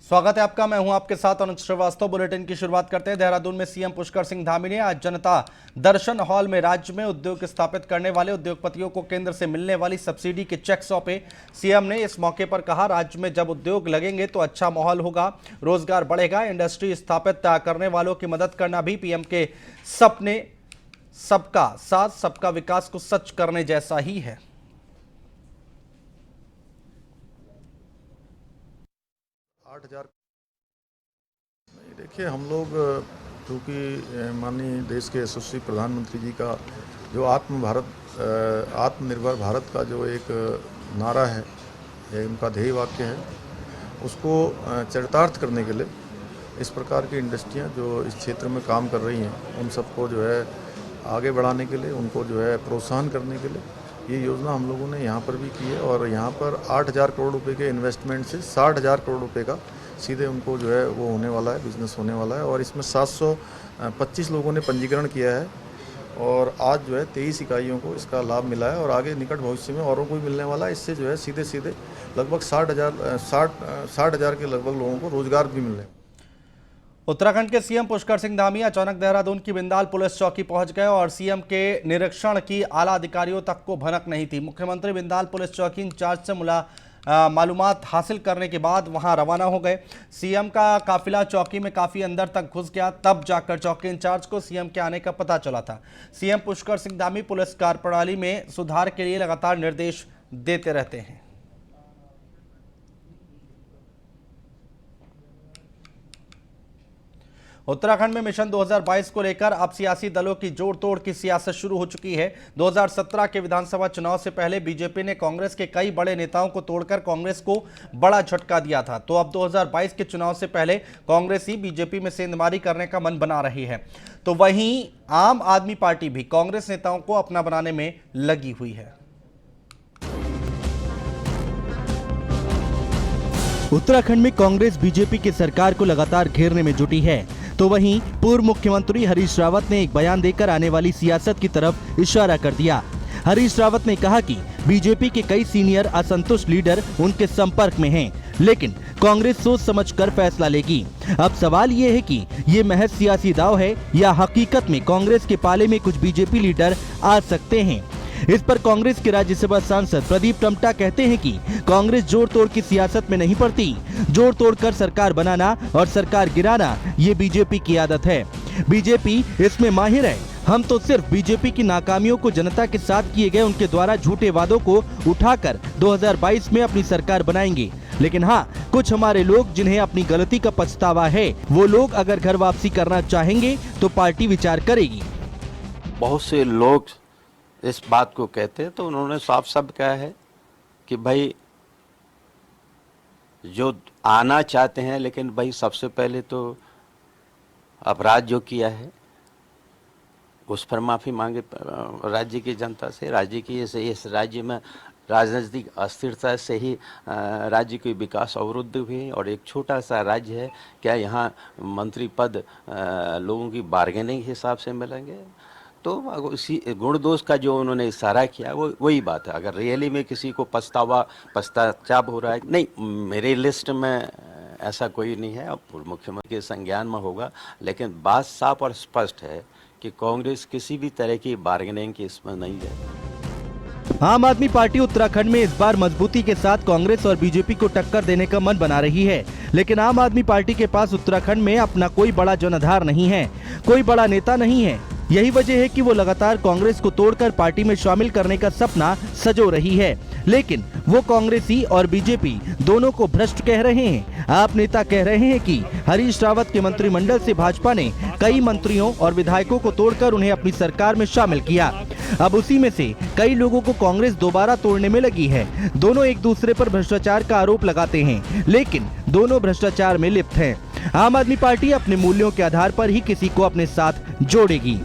स्वागत है आपका। मैं हूं आपके साथ अनुज श्रीवास्तव। बुलेटिन की शुरुआत करते हैं। देहरादून में सीएम पुष्कर सिंह धामी ने आज जनता दर्शन हॉल में राज्य में उद्योग स्थापित करने वाले उद्योगपतियों को केंद्र से मिलने वाली सब्सिडी के चेक सौंपे। सीएम ने इस मौके पर कहा, राज्य में जब उद्योग लगेंगे तो अच्छा माहौल होगा, रोजगार बढ़ेगा। इंडस्ट्री स्थापित करने वालों की मदद करना भी पीएम के सपने सबका साथ सबका विकास को सच करने जैसा ही है। 8,000 देखिए, हम लोग क्योंकि माननीय देश के यशस्वी प्रधानमंत्री जी का जो आत्मनिर्भर भारत का जो एक नारा है, ये उनका ध्येय वाक्य है, उसको चरितार्थ करने के लिए इस प्रकार की इंडस्ट्रियां जो इस क्षेत्र में काम कर रही हैं, उन सबको जो है आगे बढ़ाने के लिए, उनको जो है प्रोत्साहन करने के लिए ये योजना हम लोगों ने यहाँ पर भी की है। और यहाँ पर 8,000 करोड़ रुपए के इन्वेस्टमेंट से 60,000 करोड़ रुपए का सीधे उनको जो है वो होने वाला है, बिजनेस होने वाला है। और इसमें 725 लोगों ने पंजीकरण किया है और आज जो है 23 इकाइयों को इसका लाभ मिला है और आगे निकट भविष्य में औरों को भी मिलने वाला है। इससे जो है सीधे सीधे लगभग 60,000 के लगभग लोगों को रोजगार भी मिलने। उत्तराखंड के सीएम पुष्कर सिंह धामी अचानक देहरादून की बिंदाल पुलिस चौकी पहुंच गए और सीएम के निरीक्षण की आला अधिकारियों तक को भनक नहीं थी। मुख्यमंत्री बिंदाल पुलिस चौकी इंचार्ज से मालूमात हासिल करने के बाद वहां रवाना हो गए। सीएम का काफिला चौकी में काफी अंदर तक घुस गया, तब जाकर चौकी इंचार्ज को सीएम के आने का पता चला था। सीएम पुष्कर सिंह धामी पुलिस कार्यप्रणाली में सुधार के लिए लगातार निर्देश देते रहते हैं। उत्तराखंड में मिशन 2022 को लेकर अब सियासी दलों की जोड़ तोड़ की सियासत शुरू हो चुकी है। 2017 के विधानसभा चुनाव से पहले बीजेपी ने कांग्रेस के कई बड़े नेताओं को तोड़कर कांग्रेस को बड़ा झटका दिया था, तो अब 2022 के चुनाव से पहले कांग्रेस ही बीजेपी में सेंधमारी करने का मन बना रही है। तो वहीं आम आदमी पार्टी भी कांग्रेस नेताओं को अपना बनाने में लगी हुई है। उत्तराखंड में कांग्रेस बीजेपी की सरकार को लगातार घेरने में जुटी है, तो वहीं पूर्व मुख्यमंत्री हरीश रावत ने एक बयान देकर आने वाली सियासत की तरफ इशारा कर दिया। हरीश रावत ने कहा कि बीजेपी के कई सीनियर असंतुष्ट लीडर उनके संपर्क में हैं, लेकिन कांग्रेस सोच समझकर फैसला लेगी। अब सवाल ये है कि ये महज सियासी दांव है या हकीकत में कांग्रेस के पाले में कुछ बीजेपी लीडर आ सकते हैं। इस पर कांग्रेस के राज्यसभा सांसद प्रदीप टम्टा कहते हैं कि कांग्रेस जोड़ तोड़ की सियासत में नहीं पड़ती। जोड़ तोड़ कर सरकार बनाना और सरकार गिराना ये बीजेपी की आदत है। बीजेपी इसमें माहिर है। हम तो सिर्फ बीजेपी की नाकामियों को जनता के साथ किए गए उनके द्वारा झूठे वादों को उठाकर 2022 में अपनी सरकार बनाएंगे। लेकिन हाँ, कुछ हमारे लोग जिन्हें अपनी गलती का पछतावा है, वो लोग अगर घर वापसी करना चाहेंगे तो पार्टी विचार करेगी। बहुत से लोग इस बात को कहते हैं, तो उन्होंने साफ साफ कहा है कि भाई जो आना चाहते हैं, लेकिन भाई सबसे पहले तो अपराध जो किया है उस पर माफ़ी मांगे राज्य की जनता से। राज्य की इस राज्य में राजनीतिक अस्थिरता से ही राज्य की विकास अवरुद्ध हुई और एक छोटा सा राज्य है, क्या यहाँ मंत्री पद लोगों की बार्गेनिंग हिसाब से मिलेंगे? तो उसी गुण दोष का जो उन्होंने इशारा किया वो वही बात है। अगर रियली में किसी को पश्चाताप हो रहा है, नहीं, मेरे लिस्ट में ऐसा कोई नहीं है, अब पूर्व मुख्यमंत्री के संज्ञान में होगा, लेकिन बात साफ और स्पष्ट है कि कांग्रेस किसी भी तरह की बार्गेनिंग की इसमें नहीं है। आम आदमी पार्टी उत्तराखंड में इस बार मजबूती के साथ कांग्रेस और बीजेपी को टक्कर देने का मन बना रही है, लेकिन आम आदमी पार्टी के पास उत्तराखंड में अपना कोई बड़ा जनाधार नहीं है, कोई बड़ा नेता नहीं है। यही वजह है कि वो लगातार कांग्रेस को तोड़कर पार्टी में शामिल करने का सपना सजो रही है। लेकिन वो कांग्रेसी और बीजेपी दोनों को भ्रष्ट कह रहे हैं। आप नेता कह रहे हैं कि हरीश रावत के मंत्रिमंडल से भाजपा ने कई मंत्रियों और विधायकों को तोड़कर उन्हें अपनी सरकार में शामिल किया। अब उसी में से कई लोगों को कांग्रेस दोबारा तोड़ने में लगी है। दोनों एक दूसरे पर भ्रष्टाचार का आरोप लगाते हैं, लेकिन दोनों भ्रष्टाचार में लिप्त हैं। आम आदमी पार्टी अपने मूल्यों के आधार पर ही किसी को अपने साथ जोड़ेगी।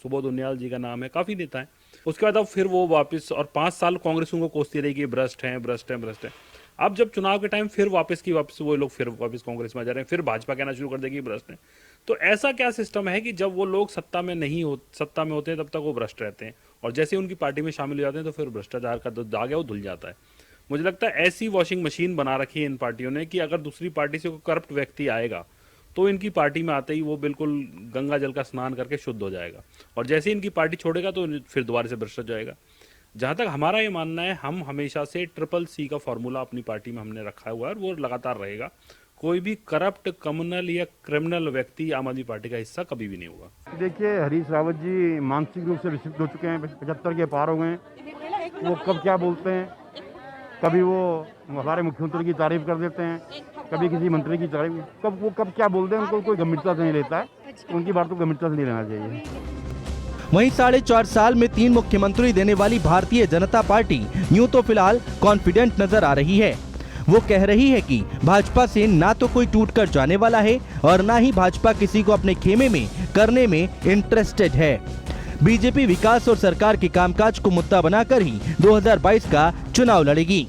सुबोध उनियाल जी का नाम है, काफी नेता है। उसके बाद अब फिर वो वापस, और 5 साल कांग्रेस उनको कोसती रहेगी, भ्रष्ट हैं भ्रष्ट हैं भ्रष्ट हैं। अब जब चुनाव के टाइम फिर वापस वो लोग फिर वापस कांग्रेस में आ जा रहे हैं, फिर भाजपा कहना शुरू कर देगी भ्रष्ट हैं। तो ऐसा क्या सिस्टम है कि जब वो लोग सत्ता में होते हैं तब तक वो भ्रष्ट रहते हैं, और जैसे उनकी पार्टी में शामिल हो जाते हैं तो फिर भ्रष्टाचार का जो दाग है वो धुल जाता है। मुझे लगता है ऐसी वॉशिंग मशीन बना रखी है इन पार्टियों ने कि अगर दूसरी पार्टी से कोई करप्ट व्यक्ति आएगा तो इनकी पार्टी में आते ही वो बिल्कुल गंगा जल का स्नान करके शुद्ध हो जाएगा, और जैसे ही इनकी पार्टी छोड़ेगा तो फिर दोबारा से भ्रष्ट हो जाएगा। जहाँ तक हमारा ये मानना है, हम हमेशा से CCC का फॉर्मूला अपनी पार्टी में हमने रखा हुआ है और वो लगातार रहेगा। कोई भी करप्ट, कम्युनल या क्रिमिनल व्यक्ति आम आदमी पार्टी का हिस्सा कभी भी नहीं होगा। देखिए, हरीश रावत जी मानसिक रूप से विकसित हो चुके हैं, 75 के पार हो गए हैं। वो कब क्या बोलते हैं, कभी वो हमारे मुख्यमंत्री की तारीफ कर देते हैं, कभी किसी मंत्री की तारीफ, कब क्या बोलते हैं उनको कोई गंभीरता से नहीं लेता है। उनकी बात को गंभीरता से नहीं लेना चाहिए। वहीं 4.5 साल में 3 मुख्यमंत्री देने वाली भारतीय जनता पार्टी यूं तो फिलहाल कॉन्फिडेंट नजर आ रही है। वो कह रही है कि भाजपा से ना तो कोई टूटकर जाने वाला है और ना ही भाजपा किसी को अपने खेमे में करने में इंटरेस्टेड है। बीजेपी विकास और सरकार के कामकाज को मुद्दा बनाकर ही 2022 का चुनाव लड़ेगी।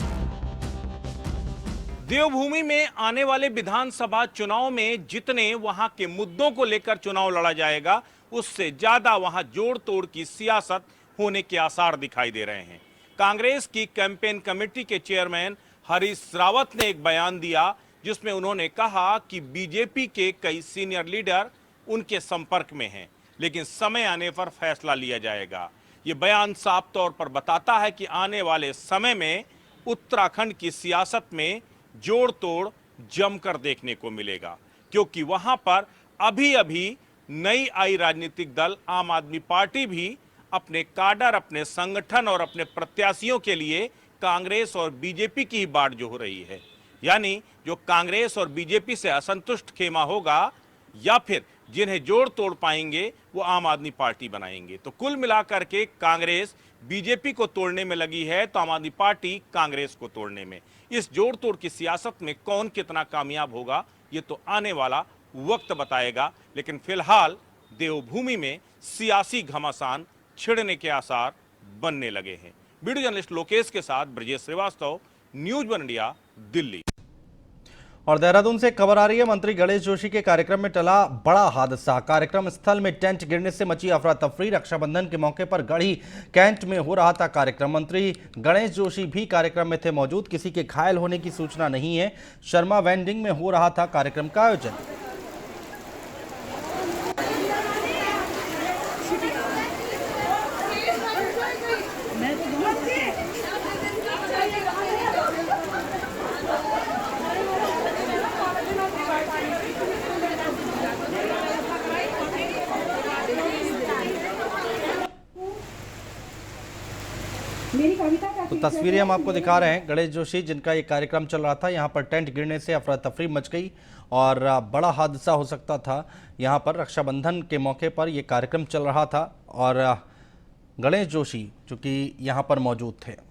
देवभूमि में आने वाले विधानसभा चुनाव में जितने वहां के मुद्दों को लेकर चुनाव लड़ा जाएगा, उससे ज्यादा वहां जोड़ तोड़ की सियासत होने के आसार दिखाई दे रहे हैं। कांग्रेस की कैंपेन कमेटी के चेयरमैन हरीश रावत ने एक बयान दिया जिसमें उन्होंने कहा कि बीजेपी के कई सीनियर लीडर उनके संपर्क में हैं, लेकिन समय आने पर फैसला लिया जाएगा। ये बयान साफ तौर पर बताता है कि आने वाले समय में उत्तराखंड की सियासत में जोड़ तोड़ जमकर देखने को मिलेगा, क्योंकि वहां पर अभी नई आई राजनीतिक दल आम आदमी पार्टी भी अपने काडर, अपने संगठन और अपने प्रत्याशियों के लिए कांग्रेस और बीजेपी की ही बाट जो हो रही है। यानी जो कांग्रेस और बीजेपी से असंतुष्ट खेमा होगा या फिर जिन्हें जोड़ तोड़ पाएंगे वो आम आदमी पार्टी बनाएंगे। तो कुल मिलाकर के कांग्रेस बीजेपी को तोड़ने में लगी है तो आम आदमी पार्टी कांग्रेस को तोड़ने में। इस जोड़ तोड़ की सियासत में कौन कितना कामयाब होगा ये तो आने वाला वक्त बताएगा, लेकिन फिलहाल देवभूमि में सियासी घमासान छिड़ने के आसार बनने लगे हैं। वीडियो जर्नलिस्ट लोकेश के साथ Brajesh Srivastava, news one India, Delhi. और देहरादून से खबर आ रही है, मंत्री गणेश जोशी के कार्यक्रम में टला बड़ा हादसा। कार्यक्रम स्थल में टेंट गिरने से मची अफरा तफरी। रक्षाबंधन के मौके पर गढ़ी कैंट में हो रहा था कार्यक्रम। मंत्री गणेश जोशी भी कार्यक्रम में थे मौजूद। किसी के घायल होने की सूचना नहीं है। शर्मा वेंडिंग में हो रहा था कार्यक्रम का आयोजन। तो तस्वीरें हम आपको दिखा रहे हैं गणेश जोशी जिनका ये कार्यक्रम चल रहा था। यहाँ पर टेंट गिरने से अफरा तफरी मच गई और बड़ा हादसा हो सकता था। यहाँ पर रक्षाबंधन के मौके पर ये कार्यक्रम चल रहा था और गणेश जोशी चूंकि यहाँ पर मौजूद थे।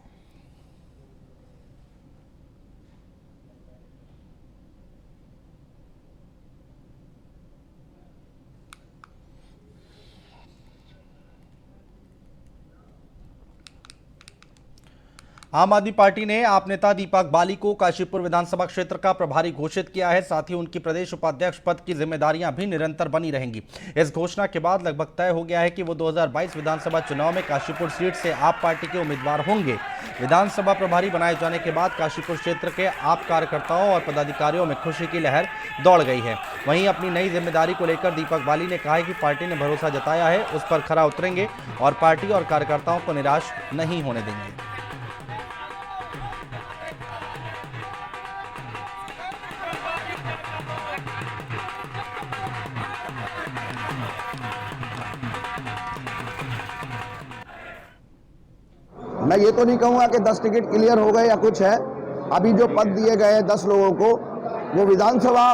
आम आदमी पार्टी ने आप नेता दीपक बाली को काशीपुर विधानसभा क्षेत्र का प्रभारी घोषित किया है। साथ ही उनकी प्रदेश उपाध्यक्ष पद की जिम्मेदारियां भी निरंतर बनी रहेंगी। इस घोषणा के बाद लगभग तय हो गया है कि वो 2022 विधानसभा चुनाव में काशीपुर सीट से आप पार्टी के उम्मीदवार होंगे। विधानसभा प्रभारी बनाए जाने के बाद काशीपुर क्षेत्र के आप कार्यकर्ताओं और पदाधिकारियों में खुशी की लहर दौड़ गई है। वहीं अपनी नई जिम्मेदारी को लेकर दीपक बाली ने कहा है कि पार्टी ने भरोसा जताया है, उस पर खरा उतरेंगे और पार्टी और कार्यकर्ताओं को निराश नहीं होने देंगे। मैं ये तो नहीं कहूँगा कि 10 टिकट क्लियर हो गए या कुछ है। अभी जो पद दिए गए 10 लोगों को, वो विधानसभा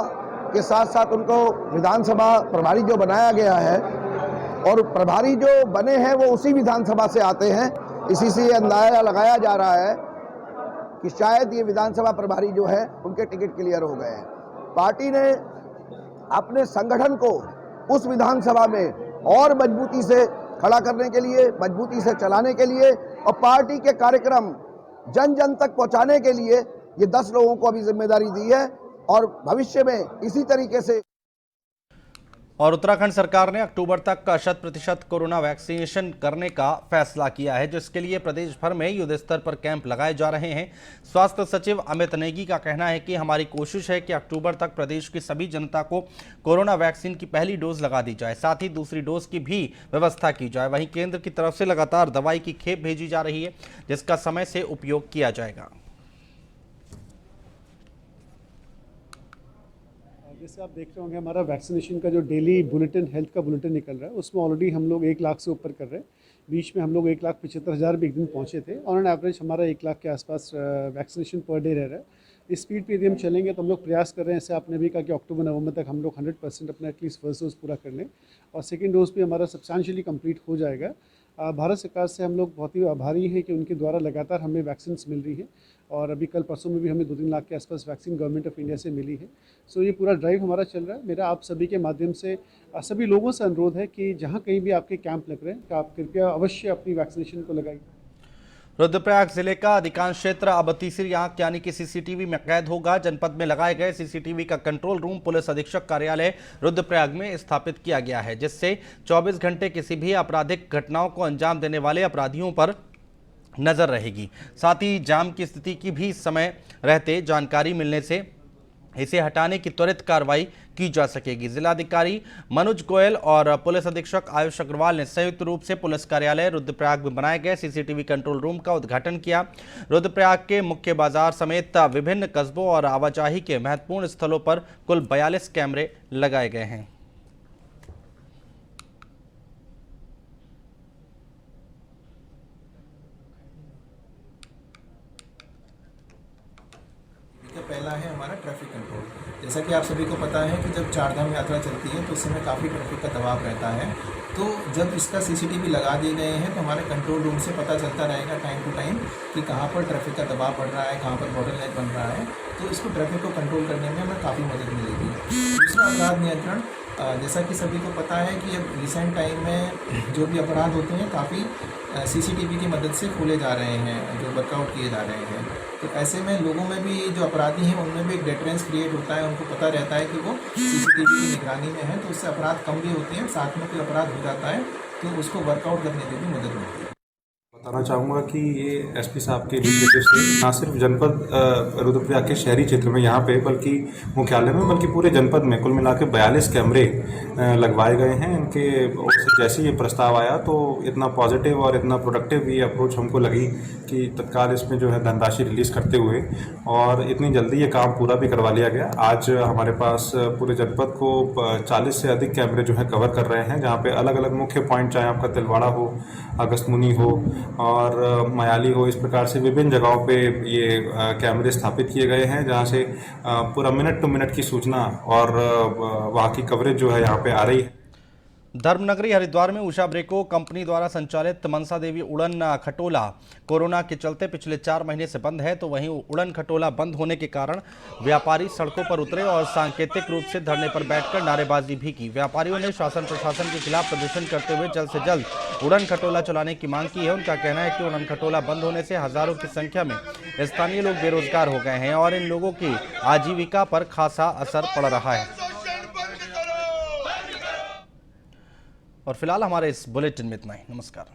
के साथ साथ उनको विधानसभा प्रभारी जो बनाया गया है और प्रभारी जो बने हैं वो उसी विधानसभा से आते हैं। इसी से ये अंदाजा लगाया जा रहा है कि शायद ये विधानसभा प्रभारी जो है उनके टिकट क्लियर हो गए हैं। पार्टी ने अपने संगठन को उस विधानसभा में और मजबूती से खड़ा करने के लिए, मजबूती से चलाने के लिए और पार्टी के कार्यक्रम जन जन तक पहुंचाने के लिए ये 10 लोगों को अभी जिम्मेदारी दी है और भविष्य में इसी तरीके से। और उत्तराखंड सरकार ने अक्टूबर तक 100% कोरोना वैक्सीनेशन करने का फैसला किया है, जिसके लिए प्रदेश भर में युद्ध स्तर पर कैंप लगाए जा रहे हैं। स्वास्थ्य सचिव अमित नेगी का कहना है कि हमारी कोशिश है कि अक्टूबर तक प्रदेश की सभी जनता को कोरोना वैक्सीन की पहली डोज लगा दी जाए, साथ ही दूसरी डोज की भी व्यवस्था की जाए। वहीं केंद्र की तरफ से लगातार दवाई की खेप भेजी जा रही है, जिसका समय से उपयोग किया जाएगा। जैसे आप देख रहे होंगे, हमारा वैक्सीनेशन का जो डेली बुलेटिन, हेल्थ का बुलेटिन निकल रहा है, उसमें ऑलरेडी हम लोग 1 लाख से ऊपर कर रहे हैं। बीच में हम लोग 1,75,000 भी एक दिन पहुंचे थे। ऑन एन एवरेज हमारा 1 लाख के आसपास वैक्सीनेशन पर डे रह रहा है। इस स्पीड पे यदि हम चलेंगे तो हम लोग प्रयास कर रहे हैं, जैसे आपने भी कहा कि अक्टूबर नवंबर तक हम लोग 100% अपना एटलीस्ट फर्स्ट डोज पूरा कर लें और सेकेंड डोज भी हमारा सब्सटेंशियली कंप्लीट हो जाएगा। भारत सरकार से हम लोग बहुत ही आभारी हैं कि उनके द्वारा लगातार हमें वैक्सीन मिल रही है और अभी कल परसों में भी हमें 2-3 लाख के आसपास वैक्सीन गवर्नमेंट ऑफ इंडिया से मिली है। सो ये पूरा ड्राइव हमारा चल रहा है। मेरा आप सभी के माध्यम से सभी लोगों से अनुरोध है कि जहाँ कहीं भी आपके कैंप लग रहे हैं, आप कृपया अवश्य अपनी वैक्सीनेशन को लगाइए। रुद्रप्रयाग जिले का अधिकांश क्षेत्र अब तीसरी आंख यानी कि सीसीटीवी में कैद होगा। जनपद में लगाए गए सीसीटीवी का कंट्रोल रूम पुलिस अधीक्षक कार्यालय रुद्रप्रयाग में स्थापित किया गया है, जिससे 24 घंटे किसी भी आपराधिक घटनाओं को अंजाम देने वाले अपराधियों पर नजर रहेगी। साथ ही जाम की स्थिति की भी समय रहते जानकारी मिलने से इसे हटाने की त्वरित कार्रवाई की जा सकेगी। जिलाधिकारी मनोज गोयल और पुलिस अधीक्षक आयुष अग्रवाल ने संयुक्त रूप से पुलिस कार्यालय रुद्रप्रयाग में बनाए गए सीसीटीवी कंट्रोल रूम का उद्घाटन किया। रुद्रप्रयाग के मुख्य बाजार समेत विभिन्न कस्बों और आवाजाही के महत्वपूर्ण स्थलों पर कुल 42 कैमरे लगाए गए हैं। पहला है हमारा ट्रैफिक कंट्रोल। जैसा कि आप सभी को पता है कि जब चारधाम यात्रा चलती है तो उस समय काफ़ी ट्रैफिक का दबाव रहता है। तो जब इसका सीसीटीवी लगा दिए गए हैं तो हमारे कंट्रोल रूम से पता चलता रहेगा टाइम टू टाइम कि कहाँ पर ट्रैफिक का दबाव बढ़ रहा है, कहाँ पर बॉटलनेक बन रहा है। तो इसको ट्रैफिक को कंट्रोल करने में हमें काफ़ी मदद मिलेगी। दूसरा, अपराध नियंत्रण। जैसा कि सभी को पता है कि अब रिसेंट टाइम में जो भी अपराध होते हैं काफ़ी सीसीटीवी की मदद से खोले जा रहे हैं, जो वर्कआउट किए जा रहे हैं। तो ऐसे में लोगों में भी, जो अपराधी हैं उनमें भी एक डेटरेंस क्रिएट होता है। उनको पता रहता है कि वो सीसीटीवी की निगरानी में है, तो उससे अपराध कम भी होते हैं। साथ में कोई अपराध हो जाता है तो उसको वर्कआउट करने में भी मदद मिलती है। बताना चाहूँगा कि ये एसपी साहब के निर्देश से न सिर्फ जनपद रुद्रप्रयाग के शहरी क्षेत्र में यहाँ पे, बल्कि मुख्यालय में, बल्कि पूरे जनपद में कुल मिला के 42 कैमरे लगवाए गए हैं। इनके ओर से जैसे ये प्रस्ताव आया तो इतना पॉजिटिव और इतना प्रोडक्टिव ये अप्रोच हमको लगी कि तत्काल इसमें जो है धनराशि रिलीज़ करते हुए और इतनी जल्दी ये काम पूरा भी करवा लिया गया। आज हमारे पास पूरे जनपद को 40 से अधिक कैमरे जो है कवर कर रहे हैं, जहाँ पे अलग अलग मुख्य पॉइंट, चाहे आपका तिलवाड़ा हो, अगस्तमुनि हो और मयाली हो, इस प्रकार से विभिन्न जगहों पे ये कैमरे स्थापित किए गए हैं, जहाँ से पूरा मिनट टू मिनट की सूचना और वहाँ की कवरेज जो है यहाँ पे आ रही है। धर्मनगरी हरिद्वार में उषा ब्रेको कंपनी द्वारा संचालित मनसा देवी उड़न खटोला कोरोना के चलते पिछले 4 महीने से बंद है। तो वहीं उड़न खटोला बंद होने के कारण व्यापारी सड़कों पर उतरे और सांकेतिक रूप से धरने पर बैठकर नारेबाजी भी की। व्यापारियों ने शासन प्रशासन के खिलाफ प्रदर्शन करते हुए जल्द से जल्द उड़न खटोला चलाने की मांग की है। उनका कहना है कि उड़न खटोला बंद होने से हजारों की संख्या में स्थानीय लोग बेरोजगार हो गए हैं और इन लोगों की आजीविका पर खासा असर पड़ रहा है। और फिलहाल हमारे इस बुलेटिन में इतना ही। नमस्कार।